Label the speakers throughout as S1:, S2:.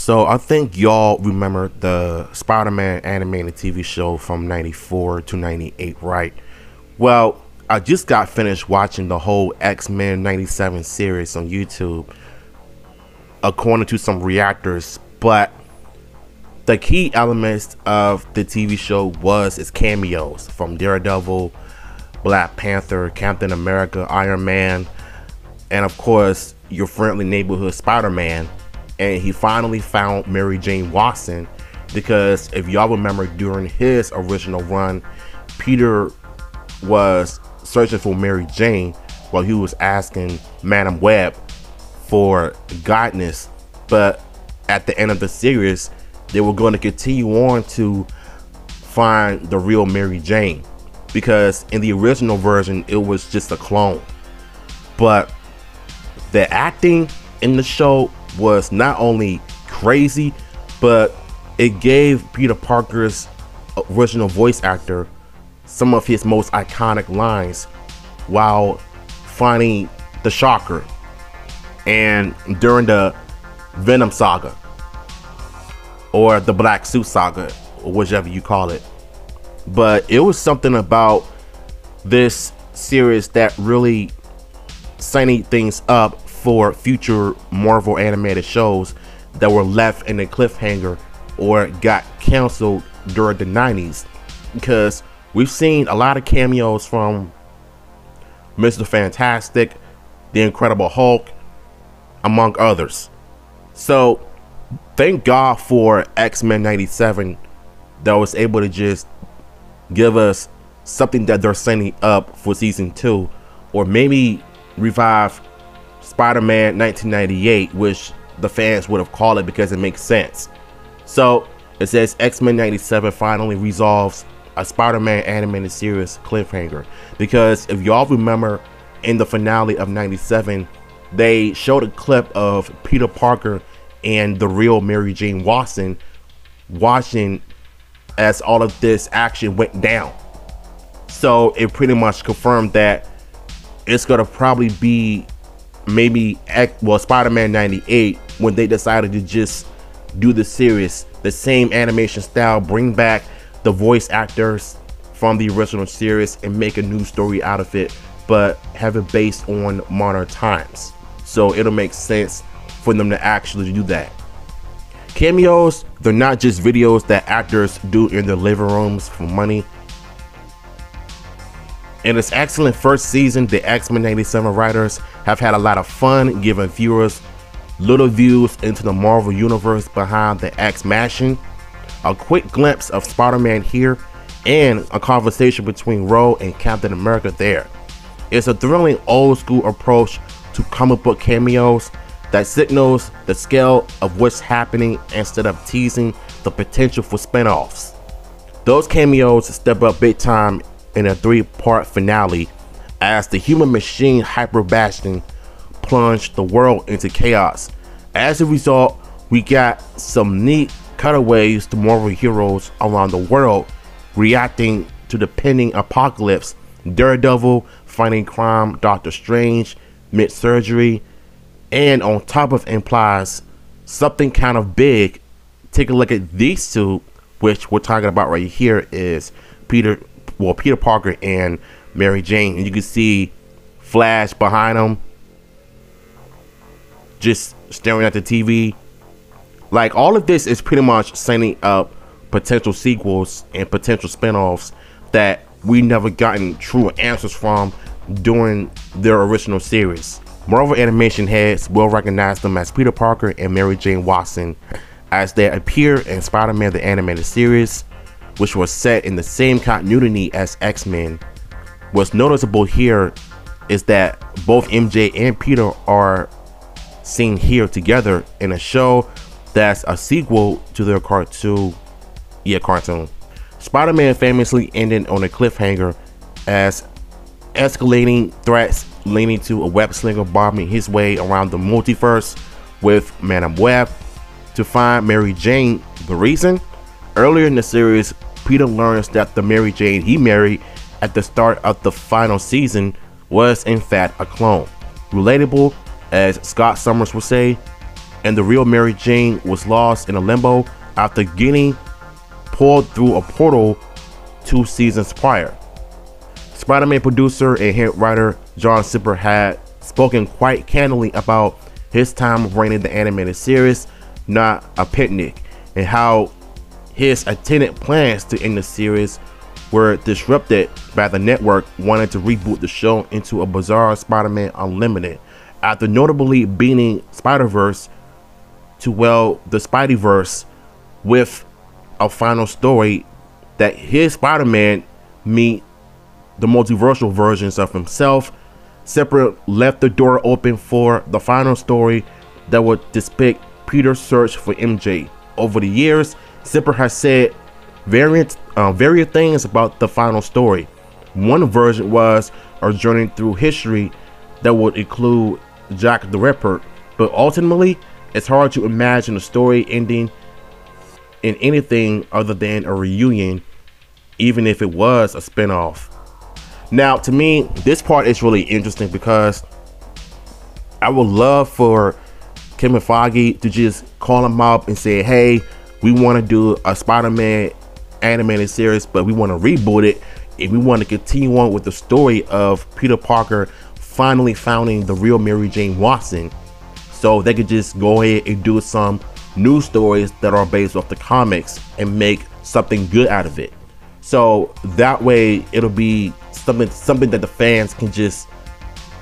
S1: So I think y'all remember the Spider-Man animated TV show from 94 to 98, right? Well, I just got finished watching the whole X-Men 97 series on YouTube, according to some reactors, but the key elements of the TV show was its cameos from Daredevil, Black Panther, Captain America, Iron Man, and of course your friendly neighborhood Spider-Man. And he finally found Mary Jane Watson, because if y'all remember, during his original run, Peter was searching for Mary Jane while he was asking Madam Web for guidance. But at the end of the series, they were going to continue on to find the real Mary Jane, because in the original version it was just a clone. But the acting in the show was not only crazy, but it gave Peter Parker's original voice actor some of his most iconic lines while finding the Shocker and during the Venom saga, or the Black Suit saga, or whichever you call it. But it was something about this series that really signed things up for future Marvel animated shows that were left in a cliffhanger or got canceled during the 90s, because we've seen a lot of cameos from Mr. Fantastic, the Incredible Hulk, among others. So thank God for X-Men 97 that was able to just give us something that they're setting up for season 2, or maybe revive Spider-Man 1998, which the fans would have called it because it makes sense. So it says X-Men 97 finally resolves a Spider-Man animated series cliffhanger, because if y'all remember, in the finale of 97, they showed a clip of Peter Parker and the real Mary Jane Watson watching as all of this action went down. So it pretty much confirmed that it's gonna probably be maybe Spider-Man 98 when they decided to just do the series the same animation style, bring back the voice actors from the original series and make a new story out of it, but have it based on modern times. So it'll make sense for them to actually do that. Cameos, they're not just videos that actors do in their living rooms for money. In its excellent first season, the X-Men 97 writers have had a lot of fun giving viewers little views into the Marvel universe behind the X-Machine, a quick glimpse of Spider-Man here, and a conversation between Ro and Captain America there. It's a thrilling old school approach to comic book cameos that signals the scale of what's happening instead of teasing the potential for spin-offs. Those cameos step up big time in a 3-part finale as the human machine Hyper Bastion plunged the world into chaos. As a result, we got some neat cutaways to Marvel heroes around the world reacting to the pending apocalypse, Daredevil fighting crime, Doctor Strange mid-surgery, and on top of implies something kind of big. Take a look at these two, which we're talking about right here, is Peter Parker and Mary Jane, and you can see Flash behind them just staring at the TV. Like, all of this is pretty much setting up potential sequels and potential spin-offs that we never gotten true answers from during their original series. Marvel Animation heads will recognize them as Peter Parker and Mary Jane Watson as they appear in Spider-Man the Animated Series, which was set in the same continuity as X-Men. What's noticeable here is that both MJ and Peter are seen here together in a show that's a sequel to their cartoon. Spider-Man famously ended on a cliffhanger as escalating threats leading to a web slinger bombing his way around the multiverse with Madam Web to find Mary Jane. The reason? Earlier in the series, Peter learns that the Mary Jane he married at the start of the final season was in fact a clone. Relatable, as Scott Summers would say. and the real Mary Jane was lost in a limbo after getting pulled through a portal 2 seasons prior. Spider-Man producer and hit writer John Zipper had spoken quite candidly about his time of writing the animated series, Not a Picnic, and how his attended plans to end the series were disrupted by the network wanting to reboot the show into a bizarre Spider-Man Unlimited after notably beating Spider-Verse to, well, the Spideyverse with a final story that his Spider-Man meet the multiversal versions of himself. Separate left the door open for the final story that would depict Peter's search for MJ. Over the years, Zipper has said various things about the final story. One version was a journey through history that would include Jack the Ripper, but ultimately, it's hard to imagine a story ending in anything other than a reunion, even if it was a spinoff. Now, to me, this part is really interesting because I would love for Kevin Feige to just call him up and say, hey, we want to do a Spider-Man animated series, but we want to reboot it, and we want to continue on with the story of Peter Parker finally finding the real Mary Jane Watson, so they could just go ahead and do some new stories that are based off the comics and make something good out of it. So that way it'll be something that the fans can just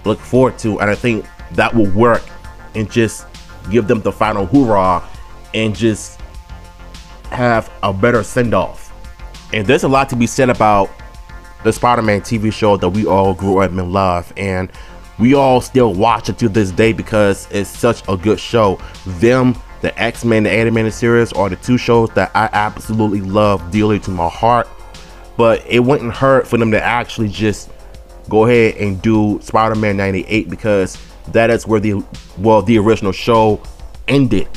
S1: look forward to, and I think that will work and just give them the final hoorah and just have a better send-off. And there's a lot to be said about the Spider-Man TV show that we all grew up and love, and we all still watch it to this day because it's such a good show. Them, the X-Men, the animated series are the two shows that I absolutely love dearly to my heart. But it wouldn't hurt for them to actually just go ahead and do Spider-Man 98, because that is where the original show ended,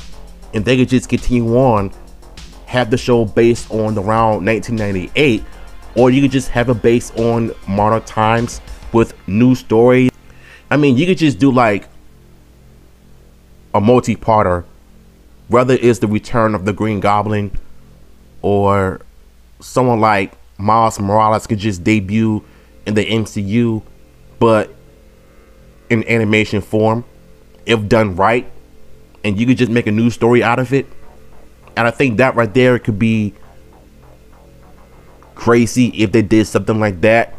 S1: and they could just continue on, have the show based on around 1998, or you could just have it based on modern times with new stories. I mean, you could just do like a multi-parter, whether it's the return of the Green Goblin or someone like Miles Morales could just debut in the MCU, but in animation form, if done right, and you could just make a new story out of it. And I think that right there could be crazy if they did something like that.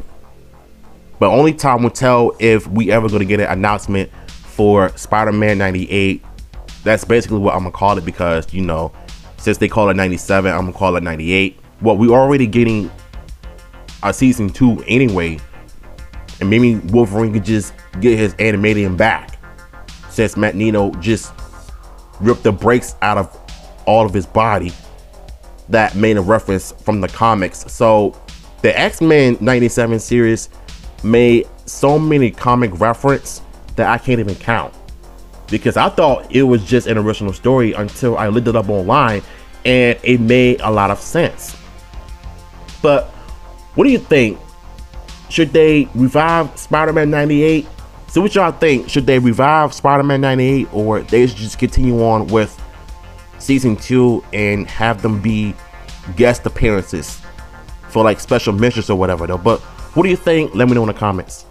S1: But only time will tell if we ever going to get an announcement for Spider-Man 98. That's basically what I'm gonna call it, because, you know, since they call it 97, I'm gonna call it 98. Well, we're already getting a season 2 anyway, and maybe Wolverine could just get his animating back, since Magneto just ripped the brakes out of all of his body that made a reference from the comics. So the X-Men 97 series made so many comic reference that I can't even count, because I thought it was just an original story until I looked it up online, and it made a lot of sense. But what do you think? Should they revive Spider-Man 98? So what y'all think? Should they revive Spider-Man 98, or they should just continue on with season 2 and have them be guest appearances for like special missions or whatever though? But what do you think? Let me know in the comments.